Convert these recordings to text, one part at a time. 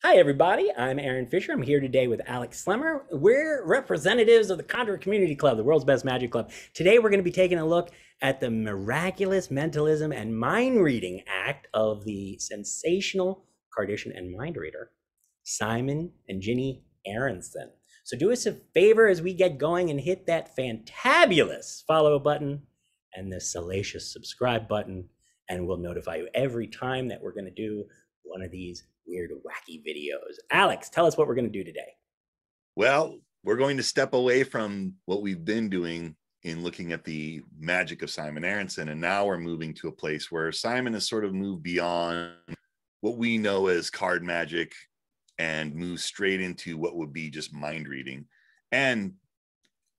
Hi, everybody. I'm Aaron Fisher. I'm here today with Alex Slemmer. We're representatives of the Conjuror Community Club, the world's best magic club. Today, we're going to be taking a look at the miraculous mentalism and mind reading act of the sensational cardician and mind reader, Simon and Ginny Aronson. So do us a favor as we get going and hit that fantabulous follow button and the salacious subscribe button, and we'll notify you every time that we're going to do one of these weird, wacky videos. Alex, tell us what we're going to do today. Well, we're going to step away from what we've been doing in looking at the magic of Simon Aronson, and now we're moving to a place where Simon has sort of moved beyond what we know as card magic and moved straight into what would be just mind reading. And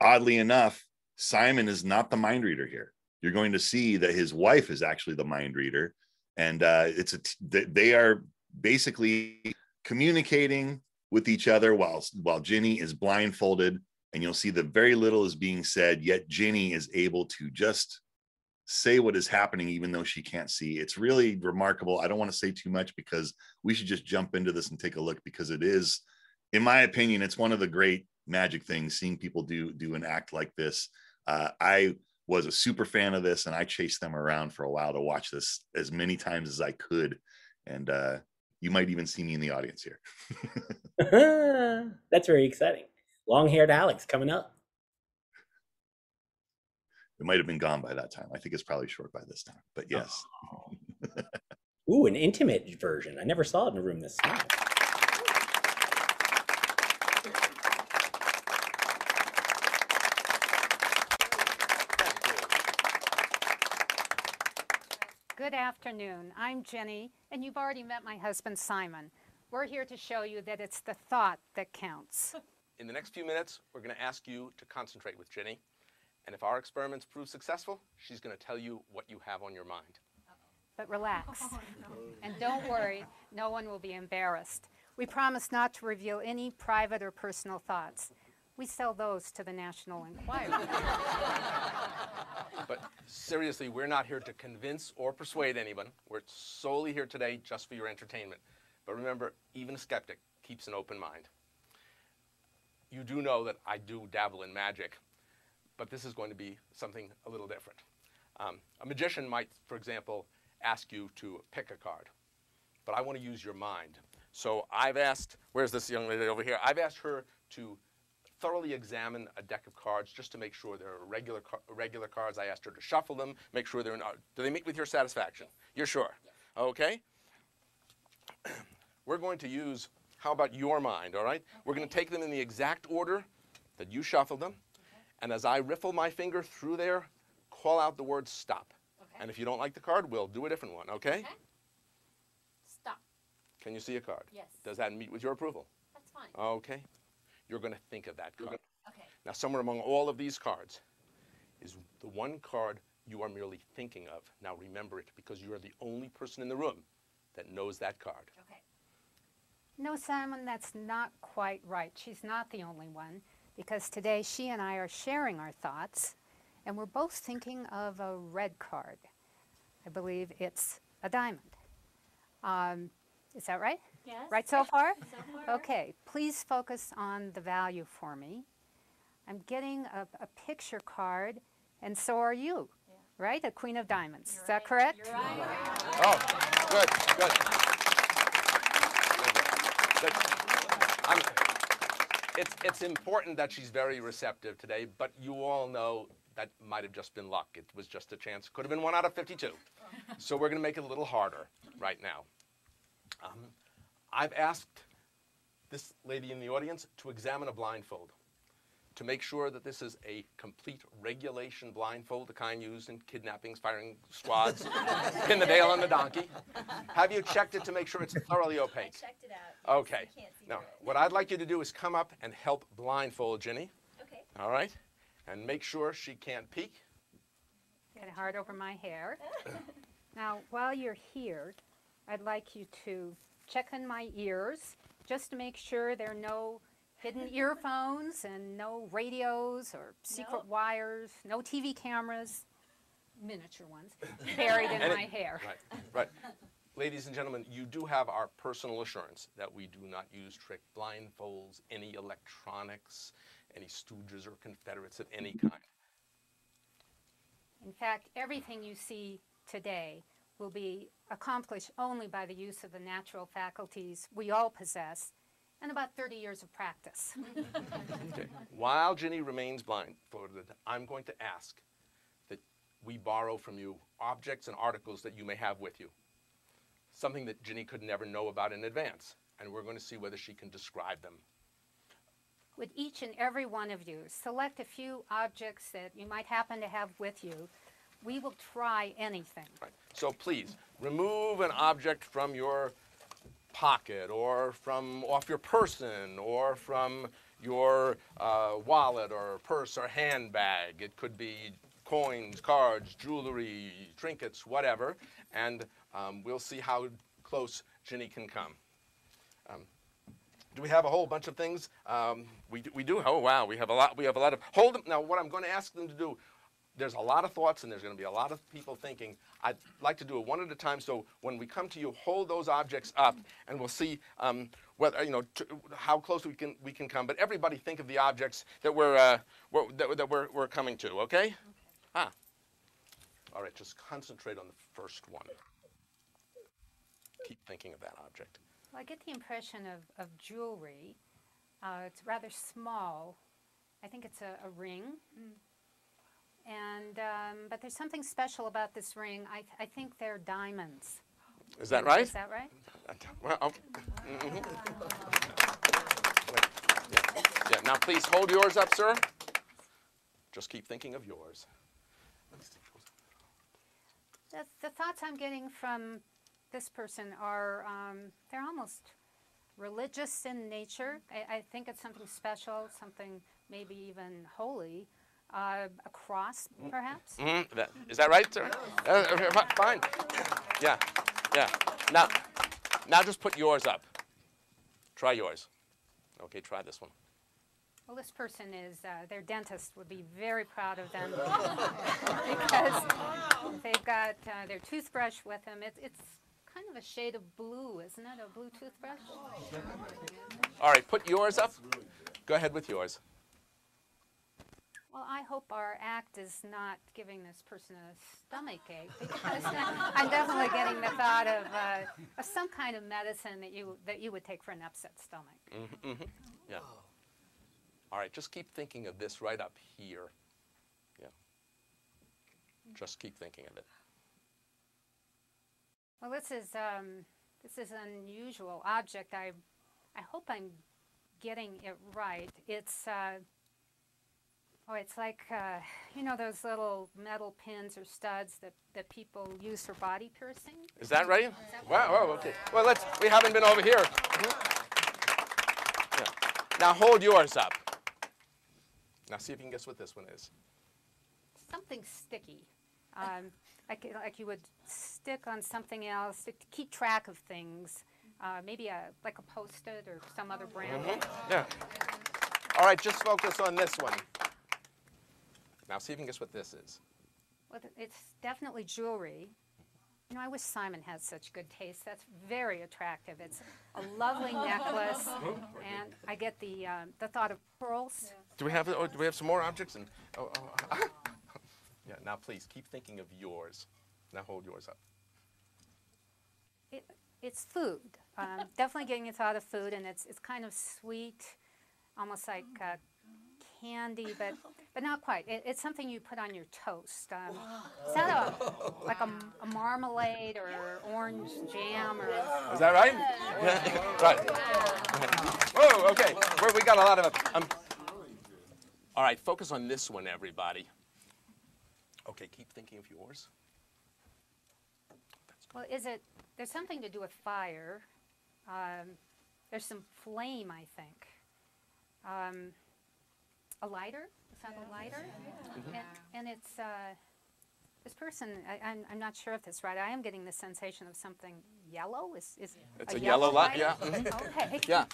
oddly enough, Simon is not the mind reader here. You're going to see that his wife is actually the mind reader, and they are basically communicating with each other while Ginny is blindfolded, and you'll see that very little is being said, yet Ginny is able to just say what is happening even though she can't see. It's really remarkable. I don't want to say too much because we should just jump into this and take a look, because it is, in my opinion, it's one of the great magic things, seeing people do an act like this. I was a super fan of this, and I chased them around for a while to watch this as many times as I could. And you might even see me in the audience here. That's very exciting. Long-haired Alex coming up. It might have been gone by that time. I think it's probably short by this time, but yes. Oh. Ooh, an intimate version. I never saw it in a room this small. Good afternoon. I'm Ginny, and you've already met my husband, Simon. We're here to show you that it's the thought that counts. In the next few minutes, we're going to ask you to concentrate with Ginny. And if our experiments prove successful, she's going to tell you what you have on your mind. But relax. And don't worry, no one will be embarrassed. We promise not to reveal any private or personal thoughts. We sell those to the National Enquirer. But seriously, we're not here to convince or persuade anyone. We're solely here today just for your entertainment. But remember, even a skeptic keeps an open mind. You do know that I do dabble in magic, but this is going to be something a little different. A magician might, for example, ask you to pick a card, but I want to use your mind. So I've asked, where's this young lady over here? I've asked her to thoroughly examine a deck of cards just to make sure they're regular cards. I asked her to shuffle them, make sure they're not. Do they meet with your satisfaction? You're sure? Yes. Okay. We're going to use, how about your mind, all right? Okay. We're going to take them in the exact order that you shuffled them. Okay. And as I riffle my finger through there, call out the word stop. Okay. And if you don't like the card, we'll do a different one, okay? Okay. Stop. Can you see a card? Yes. Does that meet with your approval? That's fine. Okay. You're going to think of that card. Okay. Now, somewhere among all of these cards is the one card you are merely thinking of. Now, remember it, because you are the only person in the room that knows that card. Okay. No, Simon, that's not quite right. She's not the only one, because today she and I are sharing our thoughts, and we're both thinking of a red card. I believe it's a diamond. Is that right? Yes. Right so far? So far. Okay, please focus on the value for me. I'm getting a picture card, and so are you, right? A queen of diamonds. You're Is that right. correct? You're right. Oh, good, good. It's important that she's very receptive today, but you all know that might have just been luck. It was just a chance. Could have been 1 out of 52. So we're going to make it a little harder right now. I've asked this lady in the audience to examine a blindfold to make sure that this is a complete regulation blindfold, the kind used in kidnappings, firing squads, pin the tail on the donkey. Have you checked it to make sure it's thoroughly opaque? I checked it out. Okay. You can't see Now, through it. what I'd like you to do is come up and help blindfold Ginny. Okay. All right? And make sure she can't peek. Get hard over my hair. Now, while you're here, I'd like you to check on my ears just to make sure there are no hidden earphones and no radios or secret wires, no TV cameras, miniature ones, buried in my hair. Right. ladies and gentlemen, you do have our personal assurance that we do not use trick blindfolds, any electronics, any stooges or confederates of any kind. In fact, everything you see today will be accomplished only by the use of the natural faculties we all possess and about 30 years of practice. Okay. While Ginny remains blindfolded, I'm going to ask that we borrow from you objects and articles that you may have with you, something that Ginny could never know about in advance, and we're going to see whether she can describe them. Would each and every one of you select a few objects that you might happen to have with you? We will try anything. Right. So please, remove an object from your pocket or from off your person or from your wallet or purse or handbag. It could be coins, cards, jewelry, trinkets, whatever, and we'll see how close Ginny can come. Do we have a whole bunch of things? We do. Oh wow, we have a lot. We have a lot of. Hold them now. What I'm going to ask them to do. There's a lot of thoughts and there's going to be a lot of people thinking. I'd like to do it one at a time. So when we come to you, hold those objects up, and we'll see whether how close we can come. But everybody think of the objects that we're coming to. Okay? Ah. All right. Just concentrate on the first one. Keep thinking of that object. Well, I get the impression of jewelry. It's rather small. I think it's a ring. And but there's something special about this ring. I think they're diamonds. Is that right? Is that right? Well, okay. Yeah. Now, please hold yours up, sir. Just keep thinking of yours. The thoughts I'm getting from this person are they're almost religious in nature. I think it's something special, something maybe even holy. A cross, perhaps? Is that right, sir? Fine. Yeah. Now just put yours up. Try yours. Okay, try this one. Well, this person is, their dentist would be very proud of them because they've got their toothbrush with them. It's kind of a shade of blue, isn't it? A blue toothbrush? All right, put yours up. Go ahead with yours. Well, I hope our act is not giving this person a stomach ache, because I'm definitely getting the thought of some kind of medicine that you would take for an upset stomach. Yeah. All right, just keep thinking of this right up here. Yeah. Just keep thinking of it. Well, this is an unusual object. I hope I'm getting it right. It's it's like, those little metal pins or studs that people use for body piercing. Is that right? Wow, okay. Well, we haven't been over here. Yeah. Now hold yours up. Now see if you can guess what this one is. Something sticky. Like you would stick on something else to keep track of things. Maybe like a Post-it or some other brand. Yeah. All right, just focus on this one. Now see if you can guess what this is. Well, it's definitely jewelry. I wish Simon had such good taste. That's very attractive. It's a lovely necklace, and I get the thought of pearls. Do we have some more objects? Yeah. Now please keep thinking of yours. Now hold yours up. It's food. Definitely getting a thought of food, and it's kind of sweet, almost like candy, but not quite. It's something you put on your toast. Is that like a marmalade or orange jam? Or is that right? Yeah. Right. Whoa, okay. We got a lot of it. All right, focus on this one, everybody. Okay, keep thinking of yours. Well, there's something to do with fire. There's some flame, I think. A lighter? Is that a lighter? And it's, this person, I'm not sure if that's right. I am getting the sensation of something yellow. It's a yellow light, light? yeah. Okay. Yeah.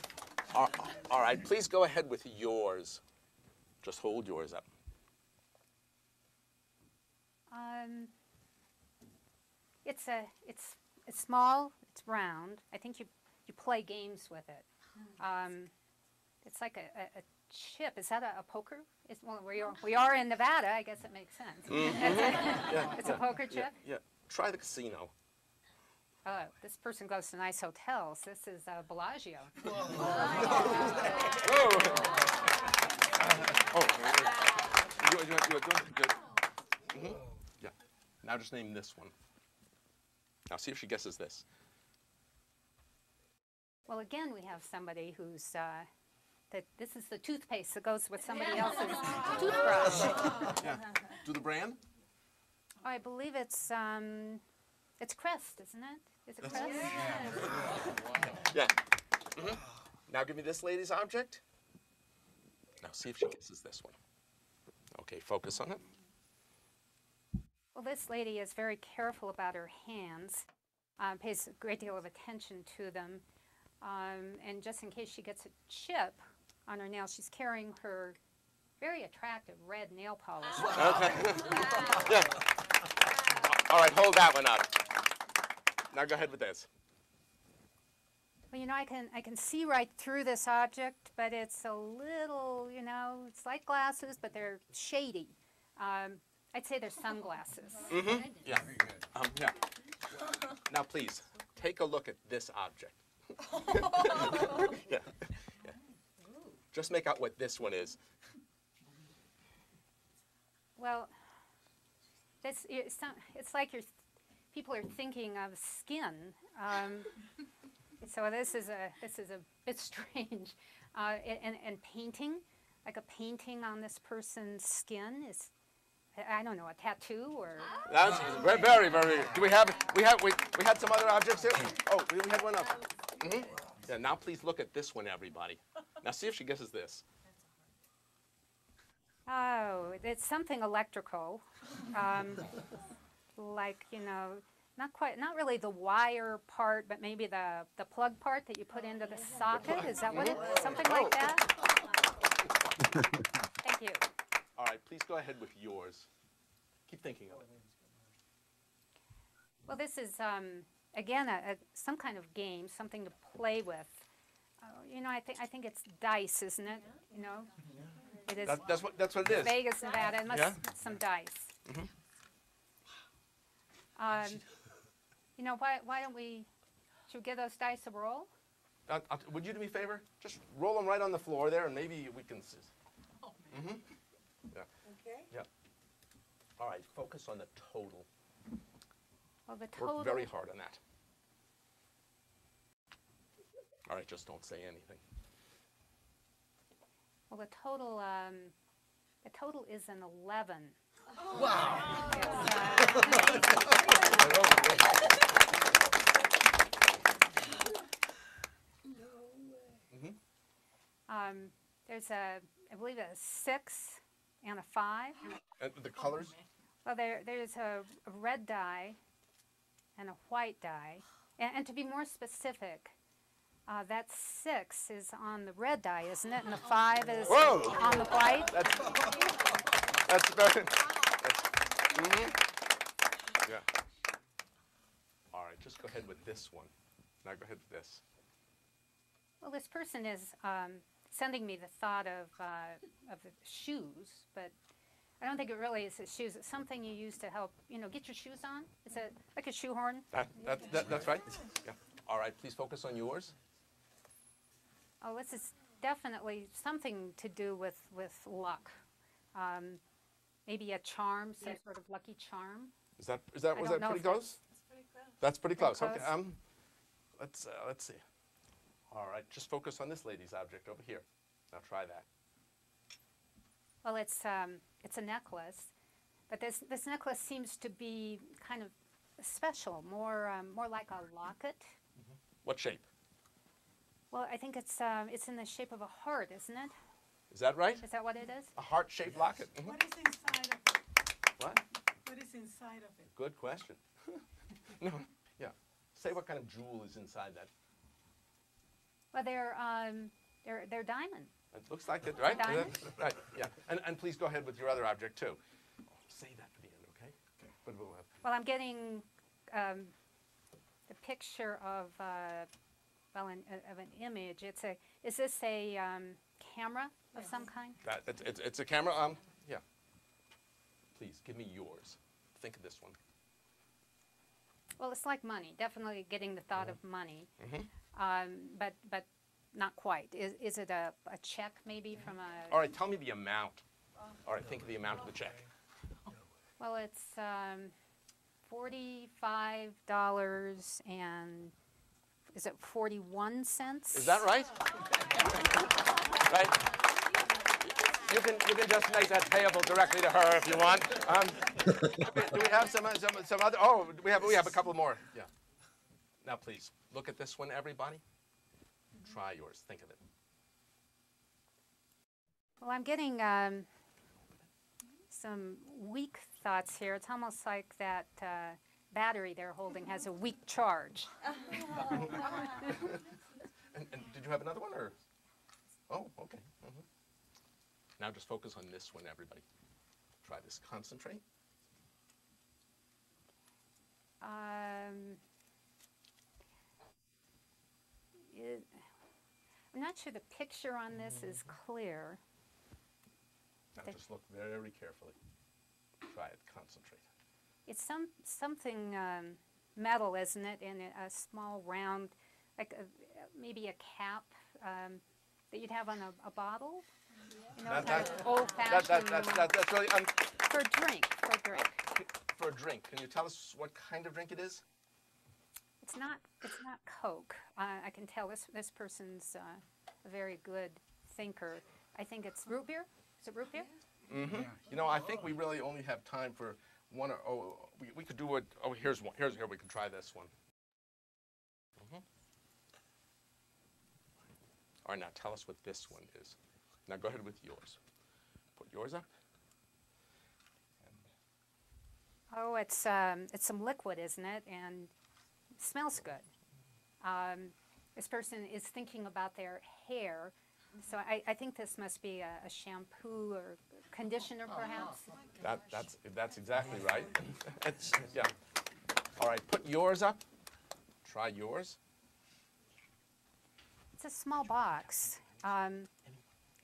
All right, please go ahead with yours. Just hold yours up. it's small, it's round. I think you play games with it. It's like a chip. Is that a poker? Well, we are in Nevada. I guess it makes sense. It's a poker chip? Yeah. Try the casino. Oh, this person goes to nice hotels. This is Bellagio. You're doing good. Yeah. Now just name this one. Now see if she guesses this. Well, again, we have somebody who's that this is the toothpaste that goes with somebody else's toothbrush. Yeah. Do the brand? I believe it's Crest, isn't it? Is it Crest? Yeah. Now give me this lady's object. Now see if she guesses this one. Okay, focus on it. Well, this lady is very careful about her hands, pays a great deal of attention to them, and just in case she gets a chip on her nail, she's carrying her very attractive red nail polish. Okay. Yeah. All right, hold that one up. Now go ahead with this. Well, you know, I can see right through this object, but it's a little, you know, it's like glasses, but they're shady. I'd say they're sunglasses. Yeah. Yeah. Now, please, take a look at this object. Yeah. Yeah. Just make out what this one is. Well, it's like people are thinking of skin. So this is a bit strange. And painting, like a painting on this person's skin is, I don't know, a tattoo or. That's very, very. Do we had some other objects here? Oh, we had one up. Yeah. Now please look at this one, everybody. Now see if she guesses this. Oh, it's something electrical, like, you know, not really the wire part, but maybe the plug part that you put into the socket. Is that what it is? Something like that? Thank you. All right, please go ahead with yours. Keep thinking of it. Well, this is, again, some kind of game, something to play with. You know, I think it's dice, isn't it? You know? It is. That's what it is. Vegas, Nevada, and Yeah? some dice. You know, why don't we, should we give those dice a roll? Would you do me a favor? Just roll them right on the floor there, and maybe we can. Yeah. Okay. Yeah. All right. Focus on the total. Well, the total. Work very hard on that. All right. Just don't say anything. Well, the total is an 11. Wow. There's I believe a 6 and a 5. And the colors? Well, there's a red die and a white die. And to be more specific, that 6 is on the red die, isn't it? And the 5 is on the white. That's very. Yeah. All right, just go ahead with this one. Now go ahead with this. Well, this person is sending me the thought of the shoes, but I don't think it really is the shoes. It's something you use to help, you know, get your shoes on. Is it like a shoehorn? That's right. Yeah. All right, please focus on yours. Oh, this is definitely something to do with luck. Maybe a charm, some sort of lucky charm. Was that I don't know pretty if close? That's pretty close. Pretty Okay. close. Let's see. All right, just focus on this lady's object over here. Now try that. Well, it's a necklace, but this necklace seems to be kind of special, more like a locket. What shape? Well, I think it's in the shape of a heart, isn't it? Is that right? Is that what it is? A heart-shaped locket. What is inside of it? What? What is inside of it? Good question. No. Yeah. Say what kind of jewel is inside that. Well, they're diamond. It looks like it, right? Diamond? Right. Yeah. And please go ahead with your other object too. Say that at the end, okay? Okay. Well, I'm getting the picture of well, of an image. Is this a camera of some kind? It's a camera. Yeah. Please give me yours. Think of this one. Well, it's like money. Definitely getting the thought of money, Mm-hmm. but not quite. Is it a check maybe from a? All right, tell me the amount. All right, think of the amount of the check. Well, it's $45 and is it 41 cents? Is that right? Right. You can just make that payable directly to her if you want. Do we have some other? Oh, we have a couple more. Yeah. Now, please look at this one, everybody. Try yours. Think of it. Well, I'm getting some weak thoughts here. It's almost like that battery they're holding has a weak charge. And did you have another one, or? Oh, okay. Mm-hmm. Now just focus on this one, everybody. Try this. Concentrate. I'm not sure the picture on this is clear. Now just look very carefully. Try it. Concentrate. It's something metal, isn't it? And a small round, like maybe a cap that you'd have on a bottle. You know, kind of old-fashioned. That's really For a drink. for a drink. Can you tell us what kind of drink it is? It's not Coke. I can tell this person's a very good thinker. I think it's root beer. Is it root beer? Mm-hmm. You know, I think we really only have time for one or we could do it. Oh, here's one. Here we can try this one. Mm-hmm. All right, now tell us what this one is. Now go ahead with yours. Put yours up. Oh, it's some liquid, isn't it? And it smells good. This person is thinking about their hair, so I think this must be a shampoo or conditioner, perhaps. That's exactly right. Yeah. All right, put yours up. Try yours. It's a small box.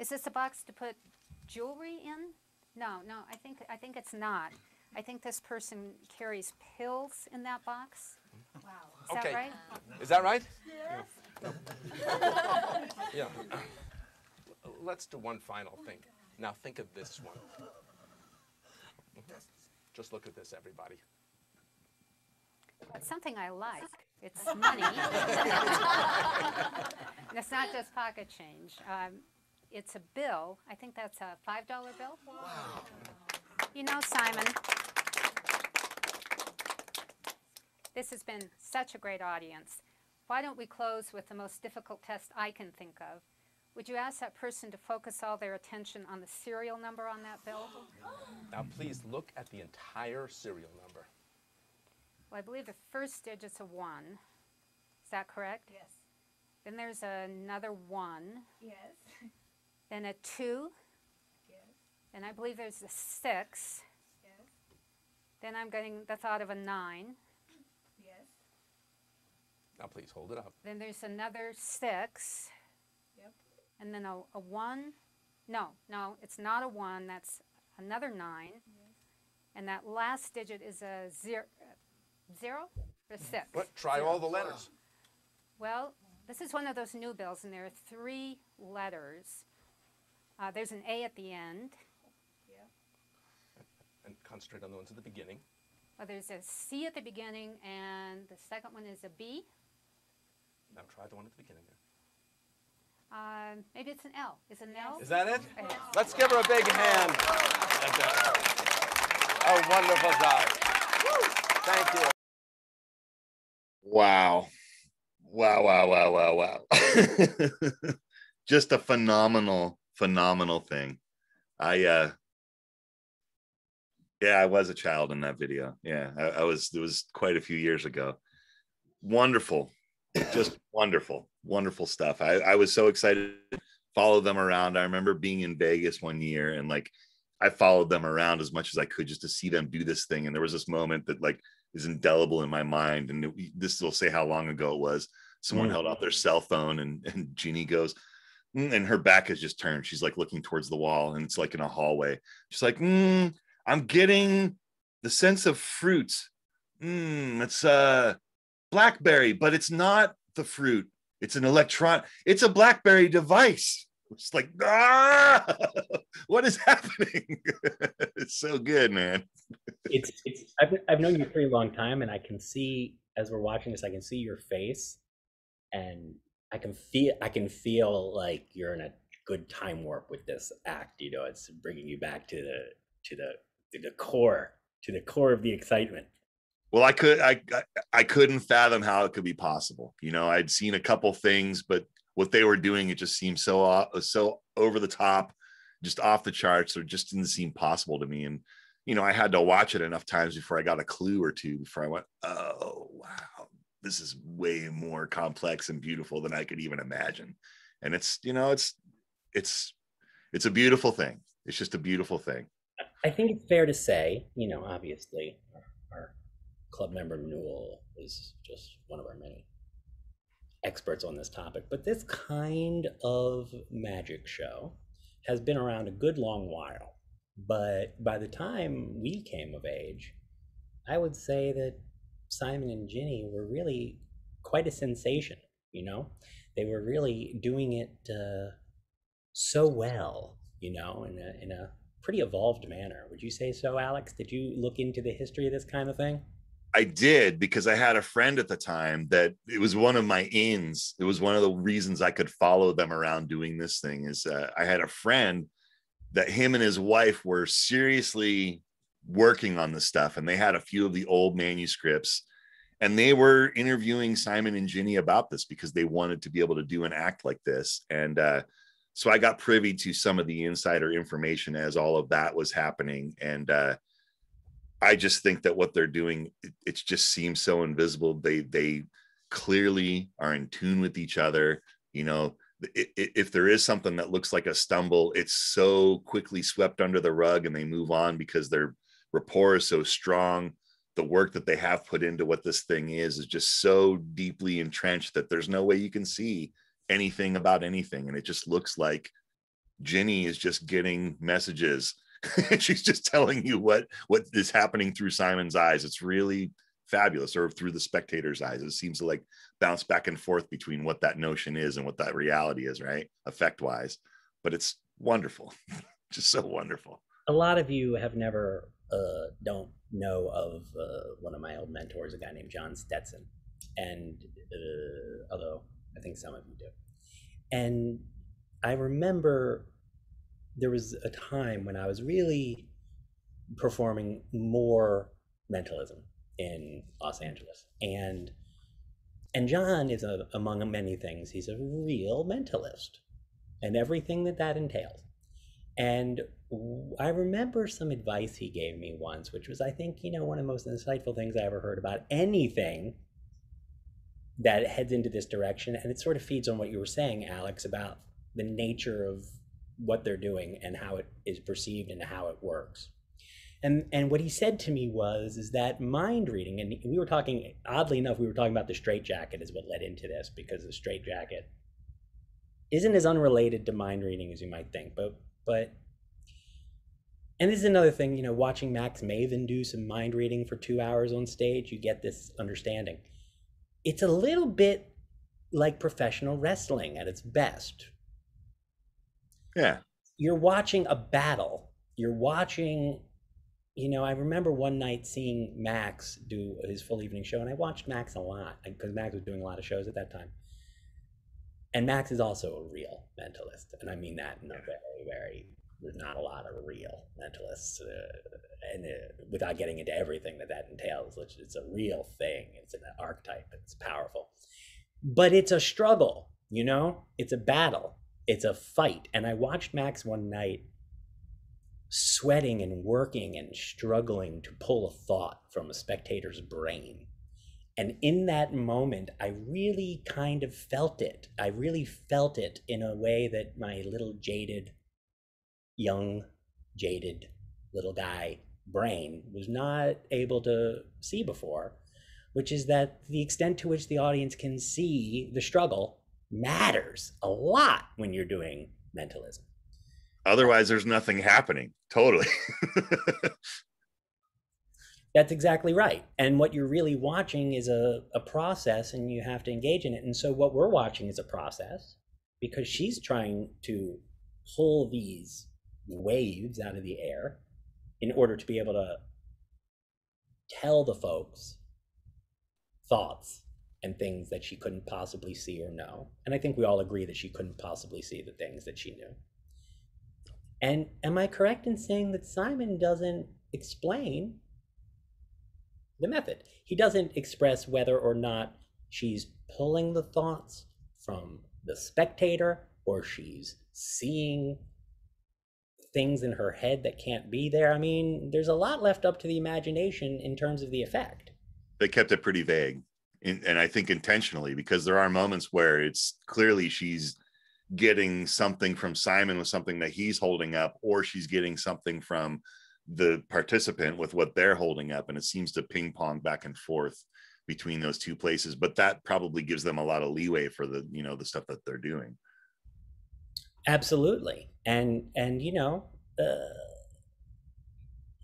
Is this a box to put jewelry in? No, I think it's not. I think this person carries pills in that box. Wow. Is that right? Is that right? Yes. Yeah. Let's do one final thing. Now think of this one. Just look at this, everybody. It's something I like. It's money. And it's not just pocket change. It's a bill. I think that's a $5 bill. Wow. You know, Simon, this has been such a great audience. Why don't we close with the most difficult test I can think of? Would you ask that person to focus all their attention on the serial number on that bill? Now please look at the entire serial number. Well, I believe the first digit's a 1. Is that correct? Yes. Then there's another 1. Yes. Then a 2. Yes. Then I believe there's a 6. Yes. Then I'm getting the thought of a 9. Yes. Now please hold it up. Then there's another 6. Yep. And then a 1. No, it's not a 1. That's another 9. Yes. And that last digit is a 0 or 6. But try all the letters. Well, this is one of those new bills, and there are 3 letters. There's an A at the end. Yep. And concentrate on the ones at the beginning. Well, there's a C at the beginning, and the second one is a B. Now try the one at the beginning there. Maybe it's an L. Is it an L? Is that it? Okay. Let's give her a big hand. Oh, wonderful job. Thank you. Wow. Just a phenomenal thing. I was a child in that video. Yeah, it was quite a few years ago. Wonderful. Just wonderful stuff. I was so excited to follow them around. I remember being in Vegas one year, and like I followed them around as much as I could just to see them do this thing. And there was this moment that like is indelible in my mind. And this will say how long ago it was. Someone held out their cell phone, and Ginny goes, and her back is just turned. She's like looking towards the wall, and it's like in a hallway. She's like, I'm getting the sense of fruit. It's blackberry, but it's not the fruit. It's an electron. It's a BlackBerry device. It's like, what is happening? It's so good, man. I've known you a pretty long time, and I can see, as we're watching this, I can see your face, and I can feel like you're in a good time warp with this act. You know, it's bringing you back to the core of the excitement. Well, I couldn't fathom how it could be possible. You know, I'd seen a couple things, but what they were doing, it just seemed so over the top, just off the charts, or just didn't seem possible to me. And, you know, I had to watch it enough times before I got a clue or two before I went, oh, wow, this is way more complex and beautiful than I could even imagine. And it's, you know, it's a beautiful thing. It's just a beautiful thing. I think it's fair to say, you know, obviously our club member Newell is just one of our many experts on this topic, but this kind of magic show has been around a good long while. But by the time we came of age, I would say that Simon and Ginny were really quite a sensation. You know, they were really doing it so well, you know, in a pretty evolved manner. Would you say so, Alex? Did you look into the history of this kind of thing? I did, because I had a friend at the time that it was one of my ins. It was one of the reasons I could follow them around doing this thing. Is I had a friend that him and his wife were seriously working on this stuff, and they had a few of the old manuscripts, and they were interviewing Simon and Ginny about this because they wanted to be able to do an act like this. And so I got privy to some of the insider information as all of that was happening. And I just think that what they're doing, it just seems so invisible. They clearly are in tune with each other. You know, if there is something that looks like a stumble, it's so quickly swept under the rug, and they move on because their rapport is so strong. The work that they have put into what this thing is just so deeply entrenched that there's no way you can see anything about anything. And it just looks like Ginny is just getting messages. She's just telling you what is happening through Simon's eyes. It's really fabulous, or through the spectator's eyes. It seems to like bounce back and forth between what that notion is and what that reality is, right? Effect wise. But it's wonderful. Just so wonderful. A lot of you have never don't know of one of my old mentors, a guy named John Stetson, and although I think some of you do. And I remember there was a time when I was really performing more mentalism in Los Angeles, and John is among many things, he's a real mentalist, and everything that entails. And I remember some advice he gave me once, which was, I think, you know, one of the most insightful things I ever heard about anything that heads into this direction. And it sort of feeds on what you were saying, Alex, about the nature of what they're doing and how it is perceived and how it works. And what he said to me is that mind reading, and we were talking, oddly enough, we were talking about the straitjacket is what led into this, because the straitjacket isn't as unrelated to mind reading as you might think, but and this is another thing, you know, watching Max Maven do some mind reading for 2 hours on stage, you get this understanding. It's a little bit like professional wrestling at its best. Yeah. You're watching a battle. You're watching, you know, I remember one night seeing Max do his full evening show, and I watched Max a lot because Max was doing a lot of shows at that time. And Max is also a real mentalist, and I mean that in a very, there's not a lot of real mentalists, and without getting into everything that entails, it's a real thing. It's an archetype. It's powerful, but it's a struggle. You know, it's a battle. It's a fight. And I watched Max one night sweating and working and struggling to pull a thought from a spectator's brain. And in that moment, I really kind of felt it. I really felt it in a way that my little jaded, young, jaded little guy brain was not able to see before, which is that the extent to which the audience can see the struggle matters a lot when you're doing mentalism. Otherwise, there's nothing happening. Totally. That's exactly right. And what you're really watching is a process, and you have to engage in it. And so what we're watching is a process, because she's trying to pull these waves out of the air in order to be able to tell the folks thoughts and things that she couldn't possibly see or know. And I think we all agree that she couldn't possibly see the things that she knew. And am I correct in saying that Simon doesn't explain the method? He doesn't express whether or not she's pulling the thoughts from the spectator, or she's seeing things in her head that can't be there. I mean, there's a lot left up to the imagination in terms of the effect. They kept it pretty vague, and I think intentionally, because there are moments where it's clearly she's getting something from Simon with something that he's holding up, or she's getting something from the participant with what they're holding up, and it seems to ping pong back and forth between those two places. But that probably gives them a lot of leeway for the, you know, the stuff that they're doing. Absolutely. And you know,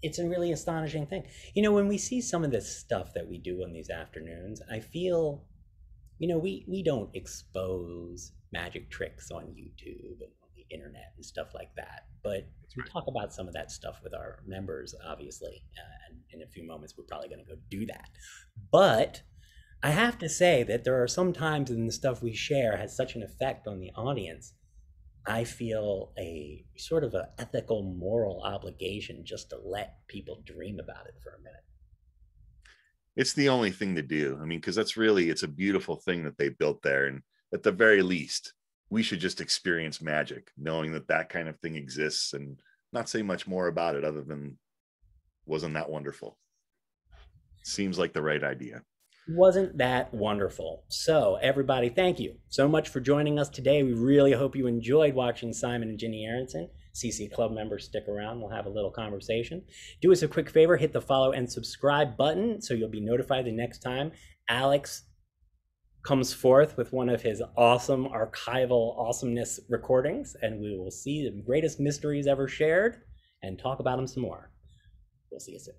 it's a really astonishing thing. You know, when we see some of this stuff that we do on these afternoons, I feel, you know, we don't expose magic tricks on YouTube and on the internet and stuff like that, but we talk about some of that stuff with our members, obviously, and in a few moments we're probably going to go do that. But I have to say that there are some times when the stuff we share has such an effect on the audience, I feel a sort of an ethical, moral obligation just to let people dream about it for a minute. It's the only thing to do. I mean, because that's really, it's a beautiful thing that they built there. And at the very least, we should just experience magic, knowing that that kind of thing exists, and not say much more about it other than, wasn't that wonderful? Seems like the right idea. Wasn't that wonderful? So everybody, thank you so much for joining us today. We really hope you enjoyed watching Simon and Ginny Aronson. CC Club members, stick around. We'll have a little conversation. Do us a quick favor, hit the follow and subscribe button so you'll be notified the next time Alex comes forth with one of his awesome archival awesomeness recordings, and we will see the greatest mysteries ever shared and talk about them some more. We'll see you soon.